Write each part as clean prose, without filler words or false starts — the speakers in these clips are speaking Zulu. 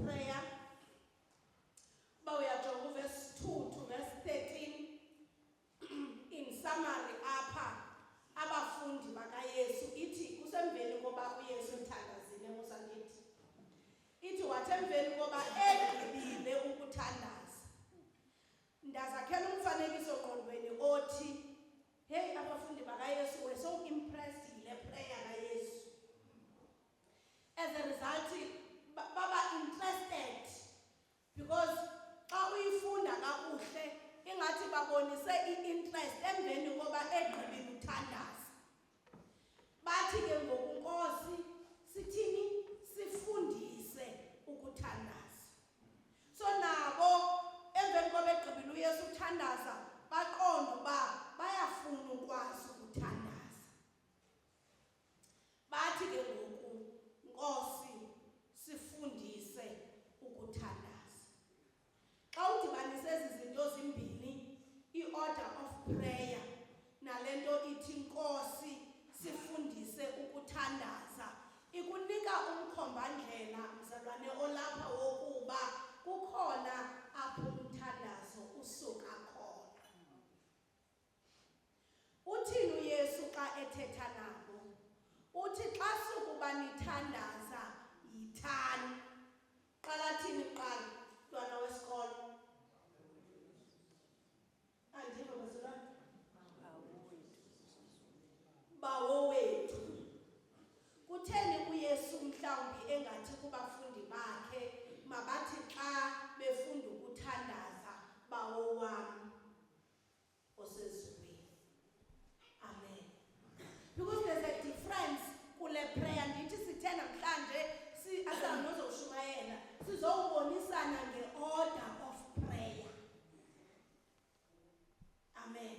prayer. Bawuyajonga verse 2 to verse 13. In summary apha abafundi bakaYesu ithi kusemveni koba uYesu uthandazile musandithi. Ithi wathi emveni koba egqibile ukuthandaza. Ndazakhela umfanekiso ngqondweni othi hey abafundi bakaYesu were so impressed yile prayer kaYesu. As a result baba interested because xa uyifunda kakuhle ingathi babonise i-interest emveni koba egqibile uthandaza. Bathi ke ngoku Nkosi sithini sifundise ukuthandaza. So nabo emveni koba egqibile uYesu uthandaza baqonda uba bayafuna ukwazi ukuthandaza. Bathi ke ngoku Nkosi sifundise ukuthandaza. Xa udibanise ezi zinto zimbini, i-order of prayer nalento ithi Nkosi sifundise ukuthandaza, ikunika umkhombandlela mzalwane olapha wokuba kukhona apho umthandazo usuka khona. Uthini uYesu xa ethetha nabo? Uthi xa sukuba nithandaza yithani. Qala thini qala mntwana wesikolo? Andiva bazalwane? Bawo wethu. Kutheni uYesu mhlawumbi engathi kubafundi bakhe mabathi xa befunda ukuthandaza bawo wami osezulwini? Amen. Because there's a difference kule prayer. Ndithi sithe namhlanje asizawuzoshumayela sizobonisana nge-order of prayer. Amen.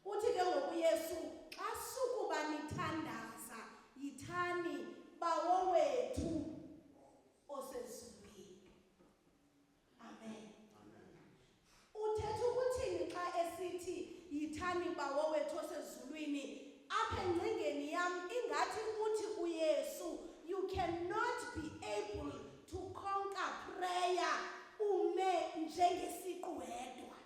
Uthi ke ngoku Yesu xa sukuba nithandaza yithani bawo wethu osezulwini. Amen. Uthetha ukuthini xa esithi yithani bawo wethu osezulwini? Apha engcingeni yam ingathi uthi uYesu you cannot be able to conquer prayer ume njengesiqu wedwa.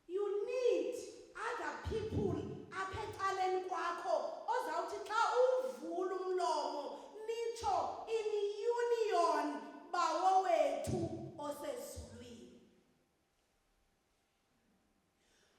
You need other people apha ecaleni kwakho ozawuthi xa uvula umlomo nitsho in union bawo wethu osezulwini.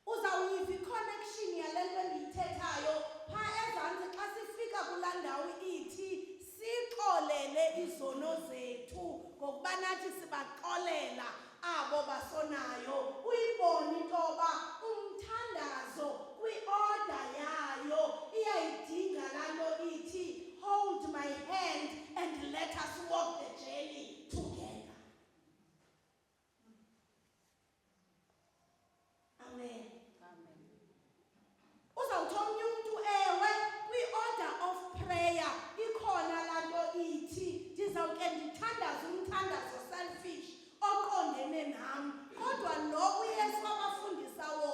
Uzawuyiva i-connection yale nto endiyithethayo phaa ezantsi xa sifika kulaa ndawo ithi sixolele izono zethu ngokuba nathi sibaxolela abo basonayo. Uyibone into yoba umthandazo kwi-order yayo iyayidinga laa nto ithi hold my hand and let us walk the journey together. Amen. Uzawuthi omnye umntu ewe kwi-order of prayer ikhona laa nto ithi ndizawuke ndithandaze umthandazo selfish oqondene nam, kodwa lo uYesu abafundisa wona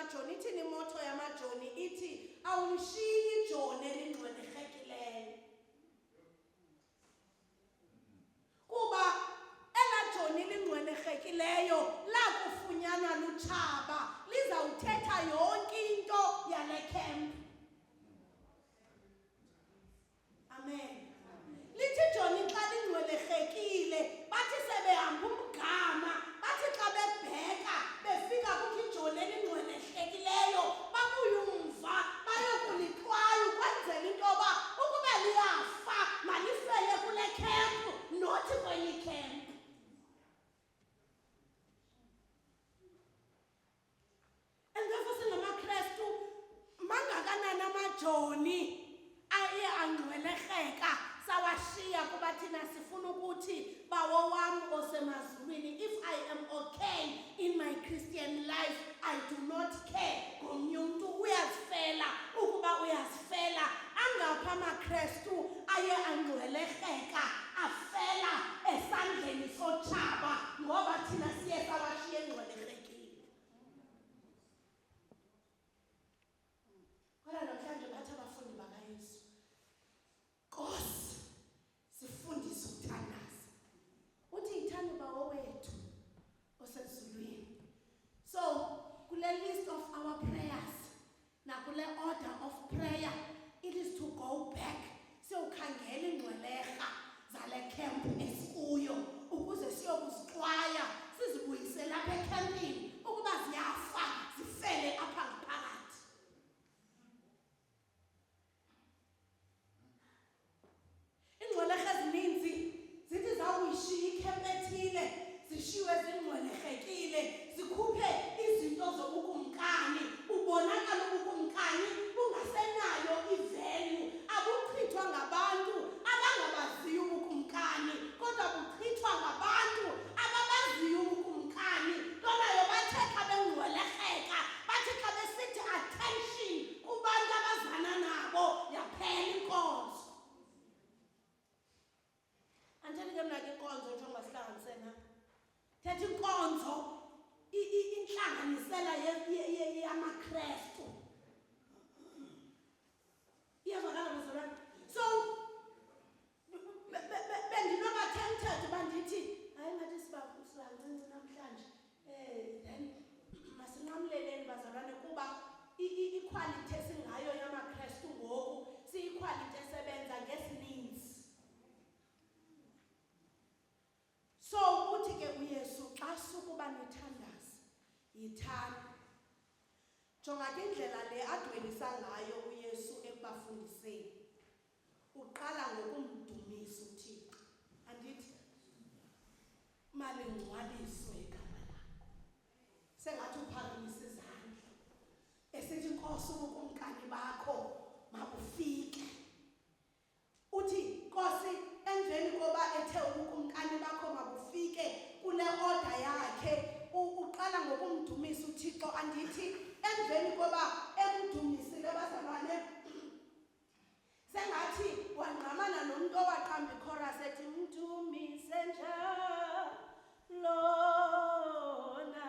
yamajoni ithini imoto yamajoni ithi awulishiyi ijoni elingcwelegekileyo kuba elajoni lingcwelegekileyo lakufunyanwa lutshaba lizawuthetha yonke into yale camp. Amen. Lithi ijoni xa lingcwelegekiile bathi sebehamba umgama bathi xa bebheka befika kukho ijoni elingcwelegekileyo babuye umva bayokulixwayo ukwenzela into yoba ukuba liyafa malifele kule camp nothi kwenye camp. And therefore singamaKrestu mangakanani amajoni aye angcwelegeka sawashiya kuba thina sifuna ukuthi bawo wami osemazulwini, if I am okay in my Christian life, I do not care ngomnye umuntu uyazifela ukuba uyazifela. Angapha amaKrestu aye angcwelegeka afela esandleni sotshaba ngoba thina siye sawashiya engcwelegekile. Kodwa namhlanje bathi abafundi bakaYesu, Nkosi sifundise ukuthandaza. Uthi yithande bawo wethu osezulwini. So kule list of our prayers nakule order of prayer, it is to go back siyokhangela ingcwelega zale camp esikuyo ukuze siyokuzixwaya sizibuyise lapha ecampini ukuba ziyafa zifele apha ngaphakathi. Ingcwelega ezininzi zithi zawuyishiya icamp ethile zishiwe zingcwelegekile zikhuphe izinto zobukumkani, ubonakala ubukumkani bungasenayo ivalue, abuchithwa ngabantu abangabaziyo ubukumkani kodwa buchithwa ngabantu ababaziyo ubukumkani. Lonayo bathe xa bengcwelegeka bathi xa besithi attention kubantu abazana nabo yaphela inkonzo. Anditheni ke mna ke inkonzo nje ongasihlanganisena thetha inkonzo inhlanganisela yamaKrestu. Iyavakala bazalwane. So bendinoba tempted bandithi hayi ngathi sibancinci namhlanje then masinqamleleni bazalwane kuba iquality esingayo yamaKrestu ngoku siyiquality esebenza ngesininzi. So uthi ke uYesu xa sukuba nethandaza yithanda. Jonga ke indlela le adwelisa ngayo uYesu ekubafundiseni. Uqala ngokumdumisa uThixo. Andithi malingcwaliswe igama lakho. Sengathi uphakamisa izandla. Esithi Nkosi ubukumkani bakho mabufike. Uthi Nkosi emveni koba ethe ubukumkani bakho mabufike kule order yakhe uqala ngokumdumisa uThixo. Andithi emveni koba emdumisile bazalwane sengathi wangqamana nomuntu owaqamba ichorus ethi mdumise lona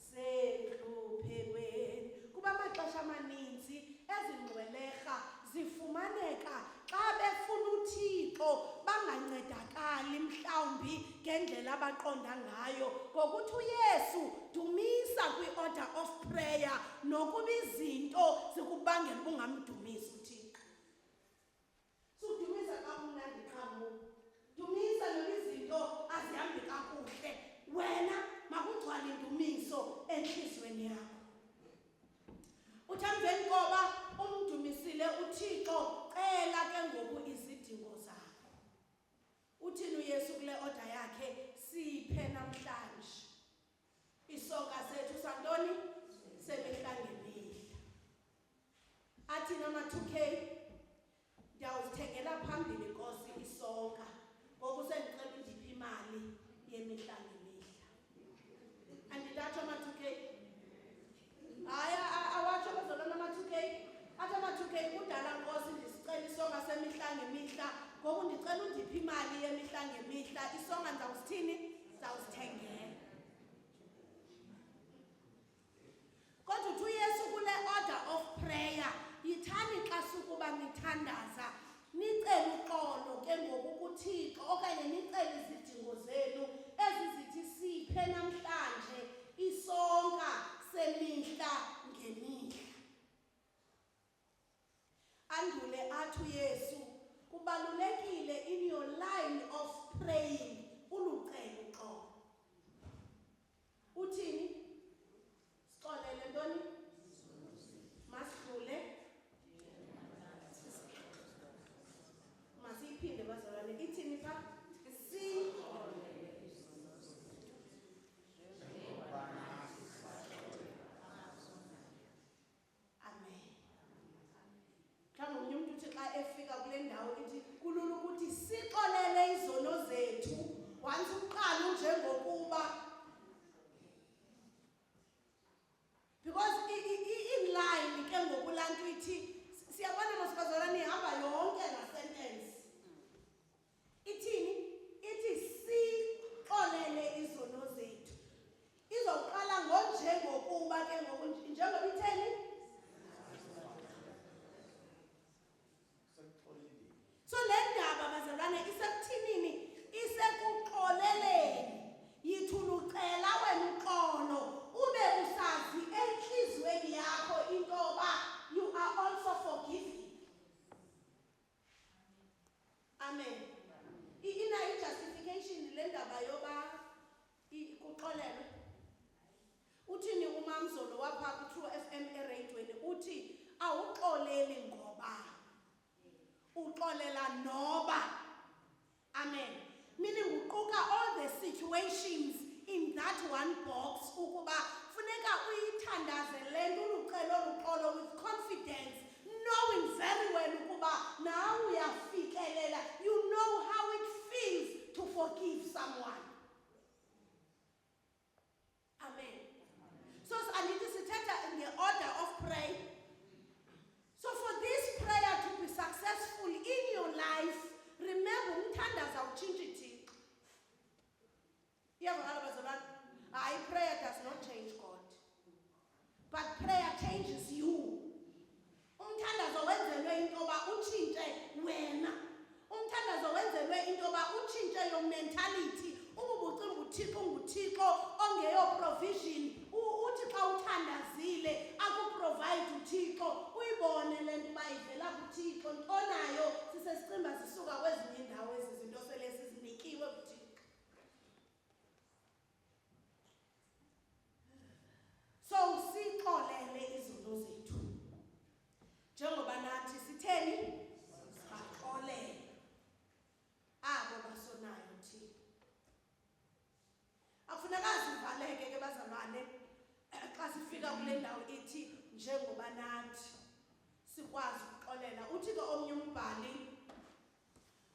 sehluphekweni. Kuba amaxesha amaninzi ezingcwelega zifumaneka xa befuna uThixo bangancedakali mhlawumbi ngendlela abaqonda ngayo ngokuthi uYesu dumisa kwi-order of prayer nokuba izinto zikubangela ubungamdumisi uThixo. Sudumisa kamnandi qhamu, dumisa noba izinto azihambi kakuhle, wena makugcwale indumiso enhlizweni yakho. Uthi emveni koba umdumisile uThixo cela ke ngoku izidingo zakho. Uthini uYesu kule order yakhe siphe namhlanje isonka sethu santoni semihla ngemihla. Athi nama 2K ndiyawuzithengela phambili Nkosi isonka ngoku sendicela undiphe imali yemihla ngemihla. Andidatsho ama 2K. Hayi awatsho bazalwana ama 2K. Athi ama 2K kudala Nkosi ndisicela isonka semihla ngemihla ngoku ndicela undiphe imali yemihla ngemihla. Isonka ndizawusithini? Ndizawuzithengela. niyathandaza nicele uxolo ke ngoku kuThixo okanye nicele izidingo zenu ezizithi siphe namhlanje isonka semihla ngemihla. Andule athi uYesu kubalulekile in your line of praying ulucele uxolo. Uthini? Sixolele ntoni? Masidlule. Masiyiphinde bazalwane. Ithini pha? Efika kule ndawo ithi kulula ukuthi sixolele izono zethu once uqala njengokuba, because in line ke ngokulanto ithi siyabona masibazalwane ihamba yonke la sentence ithini ithi sixolele izono zethu izoqala njengokuba ke njengoba itheni. So le ndaba bazalwane isebuthinini isekuxoleleni yithi ulucela wena uxolo ube usazi enhlizweni yakho into yoba you are also forgiving. Amen. Inayo justification le ndaba yoba kuxolelwe. Uthini uMamzolo wapha ku-True FM ereyidweni uthi awuxoleli ngoba uxolela noba. Amen. Meaning uquka all the situations in that one box ukuba funeka uyithandaze le nto ulucelo luxolo with confidence, knowing very well ukuba now uyafikelela, you know how it feels to forgive someone. Amen. So andithi sithetha in the order of prayer. So for this prayer to be successful in your life, remember umthandaza utshintsha ithixo. Iyavakala bazalwane? Hayi, prayer does not change God. But prayer changes you. Umthandazo wenzelwe into yoba utshintshe wena. Umthandazo wenzelwe into yoba utshintshe your mentality. Ubucinga uThixo nguThixo ongeyo provision. Uthi xa uthandazile akuprovide uThixo uyibone le nto bayivela kuThixo ntonayo sisesicimba zisuka kwezinye indawo ezizinto sele sizinikiwe kuThixo. So sixolele izono zethu njengoba nathi sitheni baxolele abo basonayo uThixo. Akufuneka zivaleke ke bazalwane xa sifika kule ndawo ithi njengoba nathi sikwazi ukuxolela. Uthi ke omnye umbhali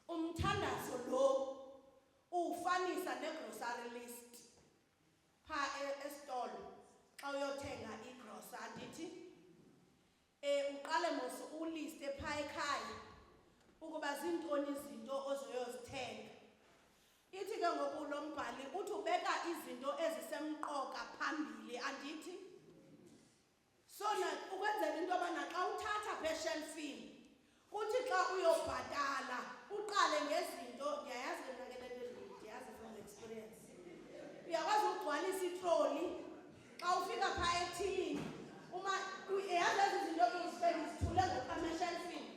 umthandazo lo ufanisa negrocery list pha esitolo xa uyothenga igrocery andithi uqale mos uliste pha ekhaya ukuba zintoni izinto ozoyozithenga. Ithi ke ngoku lo mbhali uthi ubeka izinto ezisemqoka phambili andithi. So ukwenzela into yoba naxa uthatha pha eshelfini uthi xa uyobhatala uqale ngezinto, ndiyayazi ke mna ke le nto ndiyazi from experience. Uyakwazi ukugcwalisa itroli xa ufika pha ethilini yazi ezi zinto uzithule ngopha eshelfini.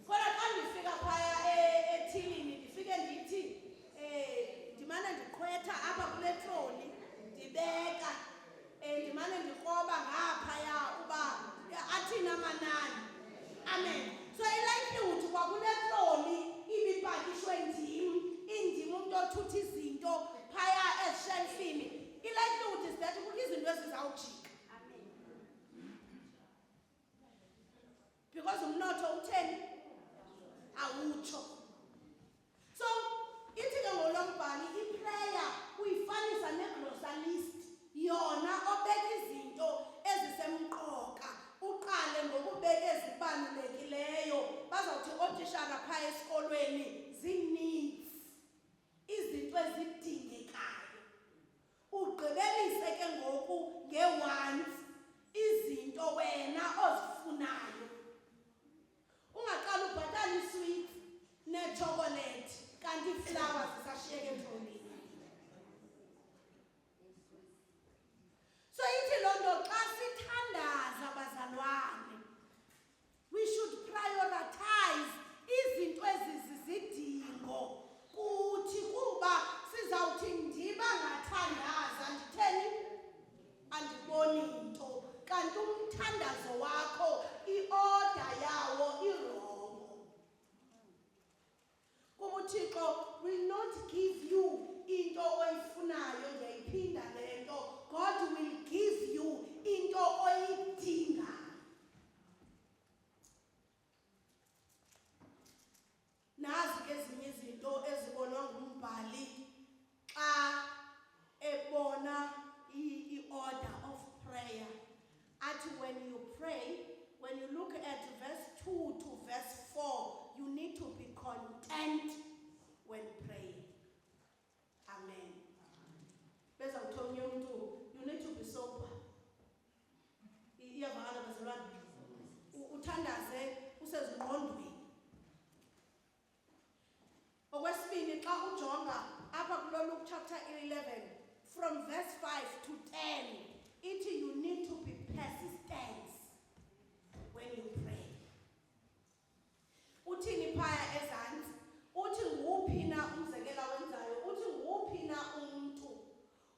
Kodwa xa ndifika phaya ethilini ndifike ndithi ndimane ndiqhwetha apha kule troli ndibeka ndimane ndikroba ngaphaya uba athini amanani. Amen. So ilikelihood kwakule troli ibipakishwe indim umntu othutha izinto phaya eshelfini. Ilikelihood is that kukho izinto ezizawujika. Because umnotho utheni awutsho. So ithi ke ngolombhali iprayer uyifanisa negrocery list yona obeka izinto ezisemqoka uqale ngokubeka ezibalulekileyo. Bazawuthi otishara phaya esikolweni zi-needs, izinto ezidingekayo. Ugqibelise ke ngoku nge-wants, izinto wena ozifunayo. into kanti umthandazo wakho i-order yawo irongo. Kuba uThixo will not give you into oyifunayo ngiyayiphinda lento. God will give you into oyidinga. Nazi ke ezinye izinto ezibonwa ngumbhali xa ebona i-order of prayer. Athi when you pray, when you look at verse 2 to verse 4, you need to be content when praying. Amen. Beza uthonya umuntu, you need to be sober. Iyavakala bazalwane. Uthandaze usezingqondweni. Okwesibini xa ujonga apha kulo Luke chapter 11 from verse 5 to 10, you need to be persistent when you pray. Uthini phaya ezantsi? Uthi nguphi na umzekelo wenzayo? Uthi nguphi na umuntu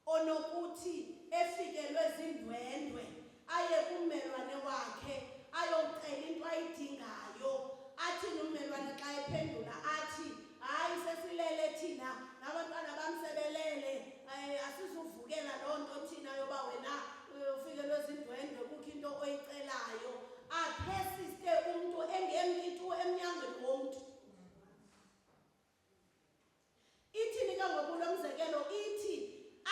onokuthi efikelwe zindwendwe aye kummelwane wakhe ayocela into ayidingayo, athi nommelwane xa ephendula athi hayi sesilele thina nabantwana bamsebelele asizuvukela loo nto thina yoba wena ufikelwe zindwendwe kukho into oyicelayo, aphesiste umntu engemkitu emnyangweni womntu. Ithini ke ngoku lo mzekelo? Ithi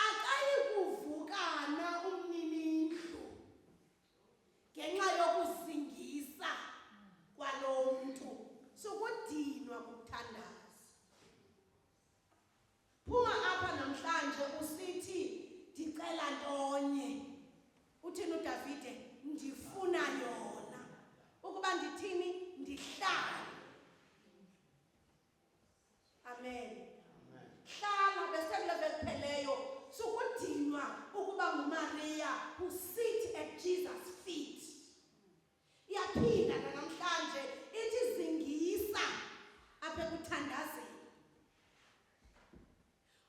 akayikuvukana umninindlu ngenxa yokuzingisa kwalo mntu, sukudinwa kukuthandaza. Phuma apha namhlanje usithi ndicela ntonye. Uthini uDavide? Ndifuna yona. Ukuba ndithini? Ndihlala. Amen. Hlala besekule vekupheleyo sukudinwa ukuba nguMaria who sit at Jesus' feet. Iyaphinda namhlanje ithi zingisa apha ekuthandazeni.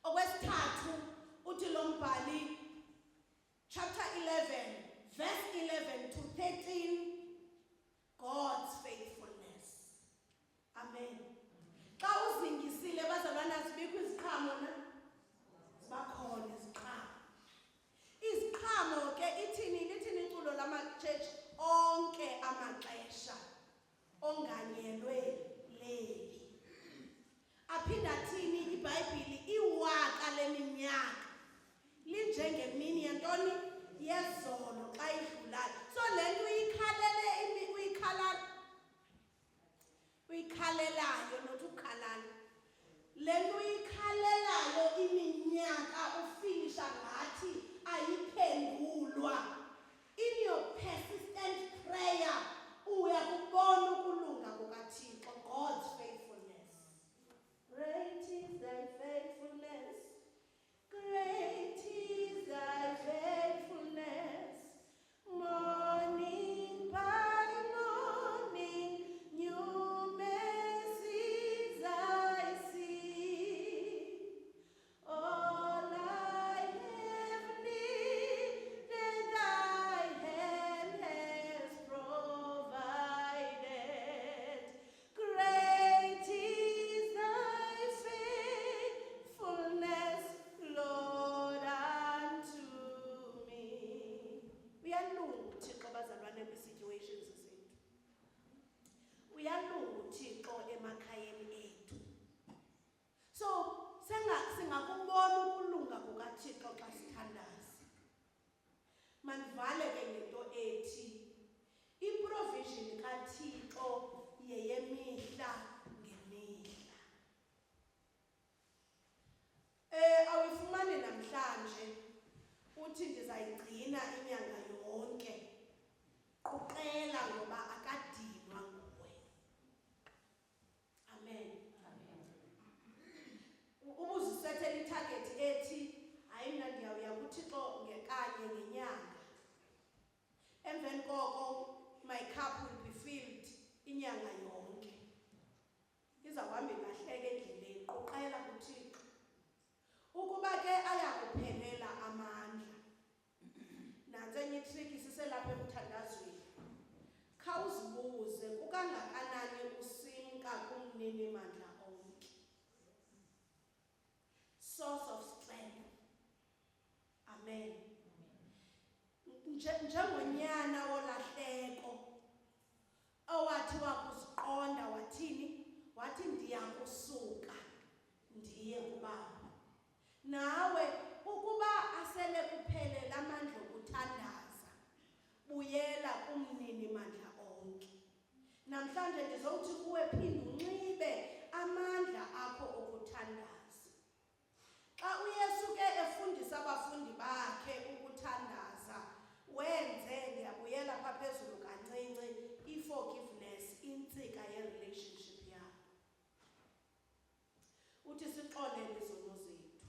Okwesithathu uthi lo mbhali chapter 11 verse 11 to 13, God's faithfulness. Amen. Xa uzingisile bazalwana zibikho iziqhamo na? Zibakhona iziqhamo. Iziqhamo ke ithini iculo lama-church onke amaxesha onganyelwe leli. Aphinda thini iBhayibhile iwaka leminyaka linjengemini yantoni? Yezolo xa idlulayo. So le nto uyikhalelayo not ukhalala. Le nto uyikhalelayo iminyaka ufinisha ngathi ayiphendulwa. In your persistent prayer uyakubona ukulunga kukaThixo, God's faithfulness. Great is thy faithfulness. Great is thy faithfulness. Morning by morning, new mercies I see. All I have needed, thy hand has provided. Great is thy faithfulness, Lord, unto me. Uyalunga uThixo bazalwane kwi-situations zethu. Uyalunga uThixo emakhayeni ethu. So singakubona ukulunga kukaThixo xa sithandaza. Mandivale ke ngento ethi i-provision kaThixo yeyemihla ngemihla. Awuyifumani namhlanje uthi ndizayigcina inyanga yonke. Quqela ngoba akadinwa nguwe. Amen. Ubuzisethele itarget ethi hayi mna ndiyawuya kuThixo ngekanye ngenyanga. Emveni koko my cup will be filled inyanga yonke. Izawuhamba ilahleke endleleni. Quqela kuThixo. Ukuba ke ayakuphelela amandla. Nansi enye apha ekuthandazweni, khawuzibuze kukangakanani usimka kumnini mandla onke. Source of strength. Amen. Njengonyana wolahleko owathi wakuziqonda wathini? Wathi ndiyakusuka ndiye kubaba. Nawe ukuba asele kuphele lamandla okuthandaza, buyela kumnini mandla onke. Namhlanje ndizowuthi kuwe phinda unxibe amandla akho okuthandaza. Xa uYesu ke efundisa abafundi bakhe ukuthandaza, wenze, ndiyabuyela pha phezulu kancinci, i-forgiveness, intsika ye-relationship yakho. Uthi sixolele izono zethu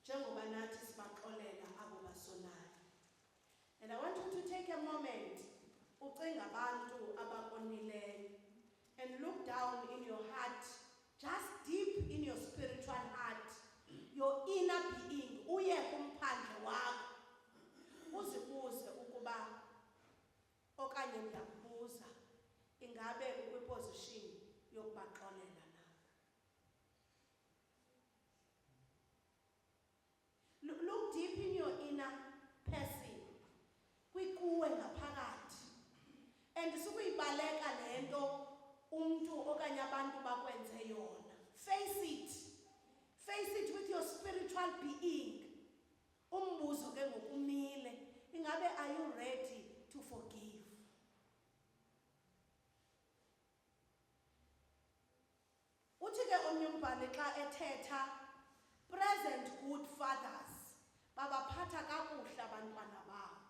njengoba nathi sibaxolela abo basonayo. And I want you to take a moment, ucinga abantu abakonileyo, and look down in your heart, just deep in your spiritual heart, your inner being, uye kumphandle wakho, uzibuze ukuba, okanye ndiyakubuza, ingabe ukwiposition yokubaxolela na? Look deep in your inner person, kwikuwe ngaphakathi, and sukuyibaleka lento umntu okanye abantu bakwenze yona. Face it with your spiritual being. Umbuzo ke ngokumile, ingabe are you ready to forgive? Uthi ke omnye umbhali xa ethetha, present good fathers babaphatha kakuhle abantwana babo.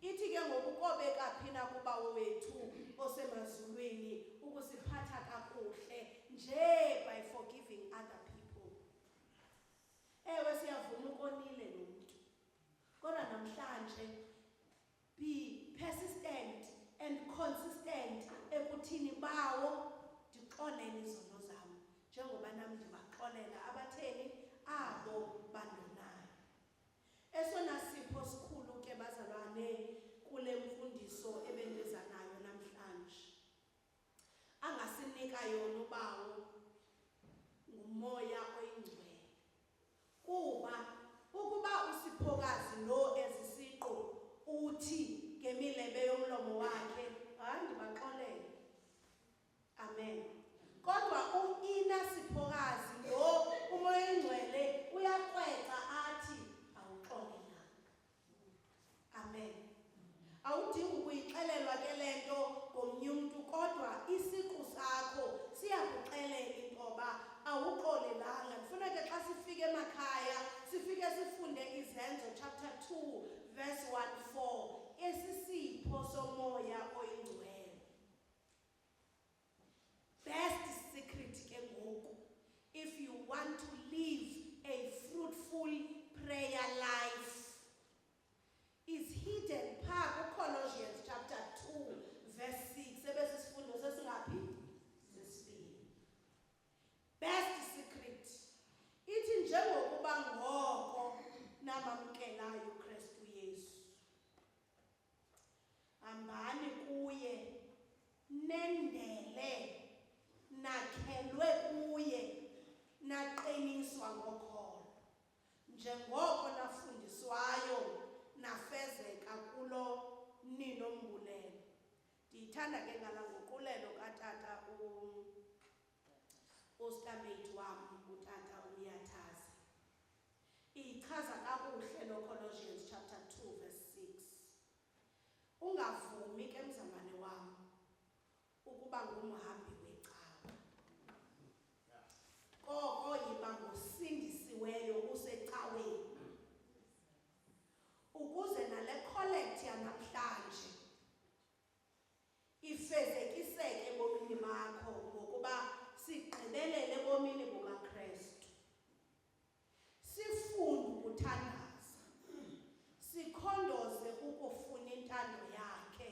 Ithi ke ngokukobeka phina kubawo wethu osemazulwini ukusiphatha kakuhle nje by forgiving other people. Ewe siyavuma ukonile lo muntu, kodwa namhlanje be persistent and consistent ekuthini bawo ndixolele izono zam njengoba nami ndibaxolela abatheni abo bandonayo. Esona sipho sikhulu ke bazalwane kule mfundiso ebendiza nayo namhlanje, angasinika yona ubawo ngumoya oyingcwele. Kuba ukuba usiphokazi lo ezisiqu uthi ngemilebe yomlomo wakhe, hayi ndibaxolele. Amen. Kodwa uina siphokazi lo umoya oyingcwele uyakrweca athi awuxolelanga. Amen. Awudingi ukuyixelelwa ke lento ngomnye umntu, kodwa isiqu sakho siyakuxelela intoba awuxolelanga. Ndifuna ke xa sifike emakhaya sifike sifunde izenzo chapter 2 verse 1-4, esisipho somoya oyingcwele. Best secret ke ngoku, if you want to live a fruitful prayer life, is hidden phaa Colossians chapter 2 verse 6. Sebesisifundo sesingaphi? Sesibili. Best secret, ithi njengokuba ngoko namamkelayo uKristu Yesu, hambani kuye nendele, nakhelwe kuye, naqiniswa ngokholo, njengoko nafundiswayo nafezeka kulo ninombulelo. Ndiyithanda ke ngalanguqulelo katata uStamate wam, utata uYathaza. Ichaza kakuhle lo Colossians chapter 2 verse 6. Ungavumi ke mzalwane wam ukuba ngumhambi wecawa. Koko yiba ngosindisiweyo usecaweni, ukuze nale collect yanamhlanje ifezekiseke ebomini bakho ngokuba sigqibelele ebomini bukaKristu. Sifunde ukuthandaza, sikhondoze ukufuna intando yakhe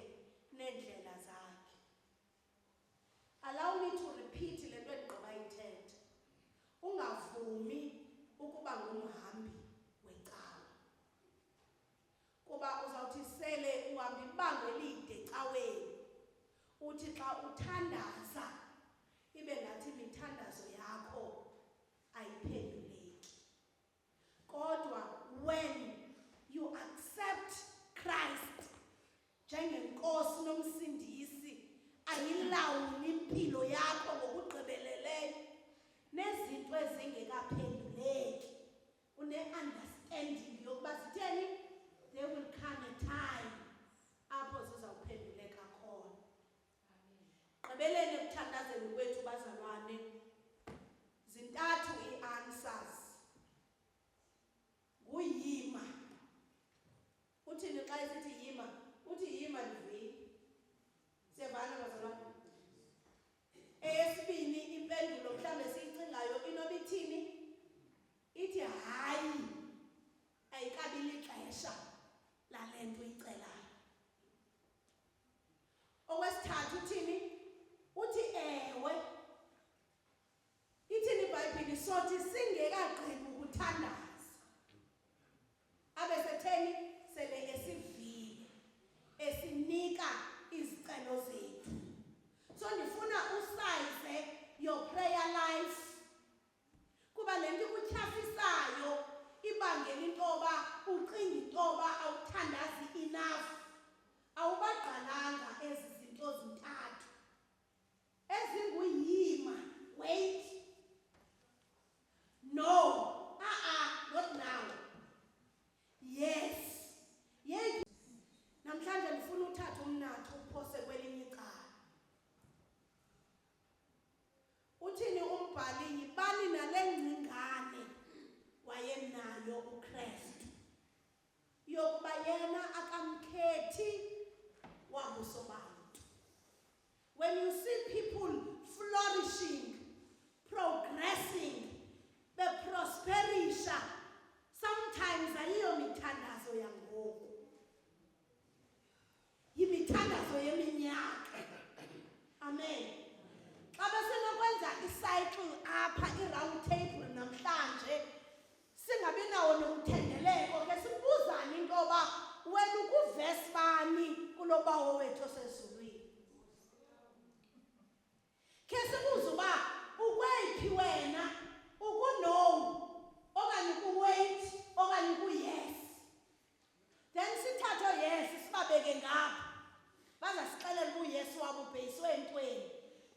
nendlela zakhe. Allow me to repeat le nto endigqiba yithetha. Ungavumi ukuba ngumhambi wecawa, kuba uzawuthi sele uhamba ibanga elide caweni uthi xa uthandaza ibe ngathi imithandazo yakho ayiphenduleki. Kodwa when you accept Christ njengenkosi nomsindisi ayilawule impilo yakho ngokugqibeleleyo nezinto ezingekaphenduleki, une-understanding yokuba zitheni, there will come a time apho zizawuphenduleka khona. Gqibeleni ekuthandazeni kwethu bazalwane, zintathu ii-answers. Nguyima. Uthini xa esithi yima? Uthi yima ndivile. Siyavana bazalwane? Eyesibini impendulo mhlawumbe siyicingayo inoba ithini? Ithi hayi, ayikabi lixesha lale nto uyicelayo. Okwesithathu uthini? Uthi ewe. Ithini iBhayibhile? Sothi singekagqibi ukuthandaza abe setheni sele esivile esinika izicelo zethu. So ndifuna usayize your prayer life kuba le nto ikutyhafisayo ibangela into yoba ucinga into yoba awuthandazi enough, awubagqalanga ezi zinto zintathu ezinguyima. Wait, no, not now, yes, yes. Namhlanje ndifuna uthatha umnatho uphose kwelinye icala. Uthini umbhali? Yibani nale ngcingane wayenayo uKristu yokuba yena akamkhethi wabusobantu. When you see people flourishing, progressing, beprosperisha, sometimes ayiyo mithandazo yangoku, yimithandazo yeminyaka. Amen. Xa besenokwenza icycle apha, i-round table namhlanje, singabi nawo nomthendeleko, ke sibuzane into yoba wena ukuvesi bani kulo bawo wethu osezulwini. Ke sibuze uba ukweyiphi wena, uku-no okanye uku-wait okanye uku-yes. Then sithathe yes sibabeke ngapha, bazasixelela uba uyes wabo ubheyiswe entweni.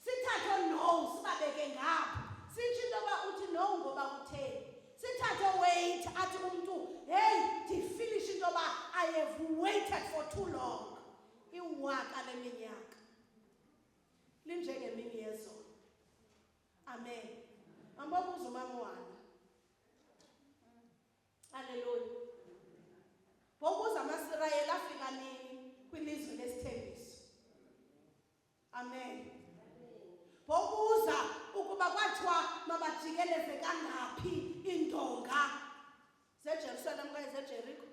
Sithathe no sibabeke ngapha, sitsho into yoba uthi no ngoba kutheni. Sithathe wait athi umntu, hey, ndifinish into yoba I have waited for too long. Iwaka leminyaka linjengemini yezolo. Amen. Ambabuza umama wami. Haleluya. Bobuza amaSirayeli afika nini kwilizwe lesithembiso. Amen. Bobuza ukuba kwathiwa mabajikeleze kangaphi indonga zeJerusalem kwaye zeJeriko.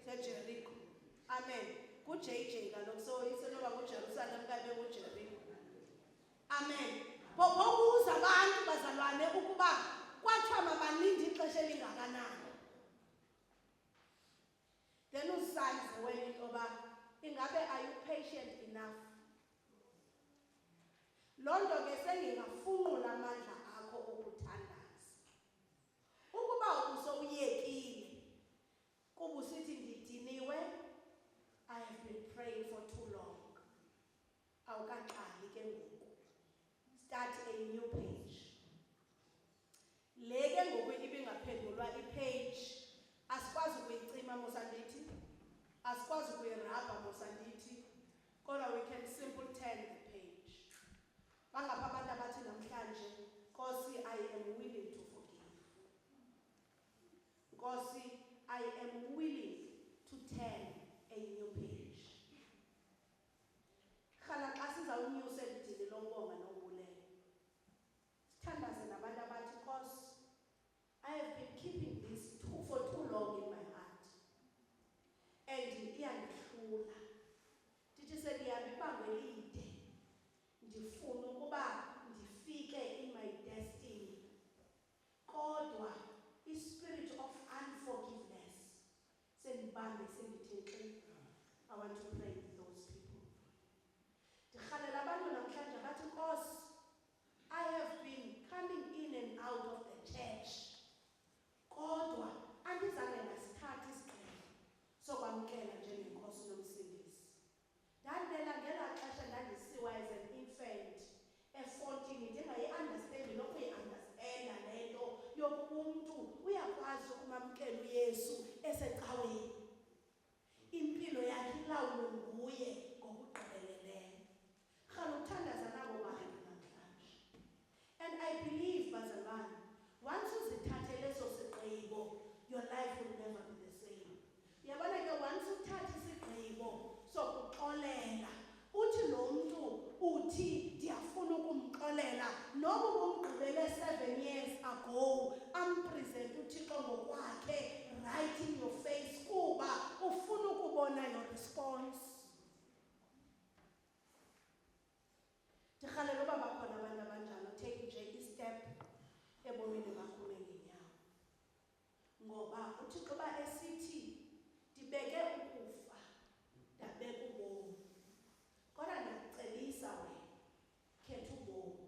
ZeJeriko. Amen. KuJJ kaloku so isenoba kuJerusalem kabe kuJeriko. Amen. Bobuza abantu bazalwane ukuba kwathiwa mabalinde ixesha elingakanani. Then usayize wena into yoba ingabe are you patient enough? Loo nto ke sengingafungula amandla akho okuthandaza. Ukuba usowuyekile kuba usithi ndidiniwe, I have been praying for too long, awukaqali ke ngoku. Start a new page. Le ke ngoku ibingaphendulwa ipage, asikwazi ukuyicima mosandithi, asikwazi ukuyirabha mosandithi, kodwa we can simply turn the page. Bangapha abantu abathi namhlanje, Nkosi, I am willing to forgive. Nkosi, I am willing to turn a new page. Khala xa sizawunyusa elidini lombonga nobuleyo, sithandaze nabantu abathi, Nkosi, I have been keeping this for too long in my heart. And iyandihlula. Ndithi sendihamba ibanga elide, ndifuna ukuba ndifike in my destiny. Kodwa i-spirit of unforgiveness sendibambe sendithe. I want to pray with those people. Ndikhalela abantu namhlanje bathi Nkosi, I have been coming in and out of the church. Kodwa andizange ngasithatha isigqibo sokwamkela njengenkosi nomsindisi. Ndandela ngela xesha ndandisiwa as an infant e-14 ndingayi-understandi nokuyi-understanda le nto yokuba umntu uyakwazi ukumamkela uYesu esecaweni. Impilo yakhe ilawulwe nguye ngokugqibeleleyo. Rhala uthandaza nabo bantu namhlanje. And I believe, bazalwane, once uzithathele eso sigqibo, your life will never be the same. Uyabona ke once uthatha isigqibo sokuxolela, uthi lo mntu uthi ndiyafuna ukumxolela noba ubumgqibele 7 years ago, ampresent uThixo ngokwakhe right in your face kuba ufuna ukubona your response. Ndikhalela uba bakhona abantu abanjalo take nje i-step ebomini bakho ngenyawo. Ngoba uThixo ba esithi ndibeke ukufa ndabeka ubomi. Kodwa ndiyakucelisa wena khetha ubomi.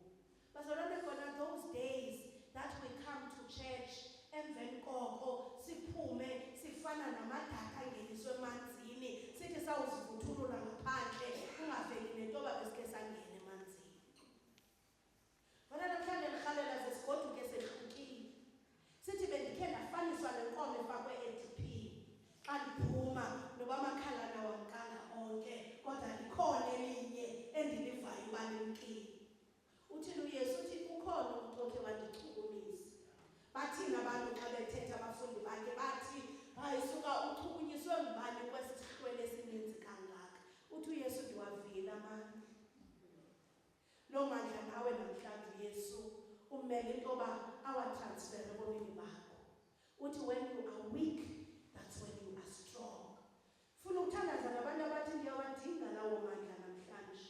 Bazalwane, khona those days that we come to church emveni koko siphume sifana namadaka angeniswe emanzini sithi sawuzivuthulula ngaphandle kungaveli nento babesike sangena emanzini. Bona namhlanje ndikhalela zesigoduke sehlukile. Sithi bendikhe ndafaniswa nenkomo efakwe e-ADP xa ndiphuma noba amakhalana wamkanga onke kodwa likhona elinye endilivayo uba limkile. Uthini uYesu? Uthi ukhona umuntu okhe wandichukumisa. Bathini abantu xa bethetha abafundi bakhe bathi hayi suka uchukunyiswe ngubani kwesi sihlwele esininzi kangaka. Uthi uYesu ndiwavile amandla. Loo mandla nawe namhlanje uYesu umele into yoba awatransfere ebomini bakho. Uthi when you are weak, that's when you are strong. Funa ukuthandaza nabantu abathi ndiyawadinga lawo mandla namhlanje.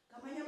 Ngamanye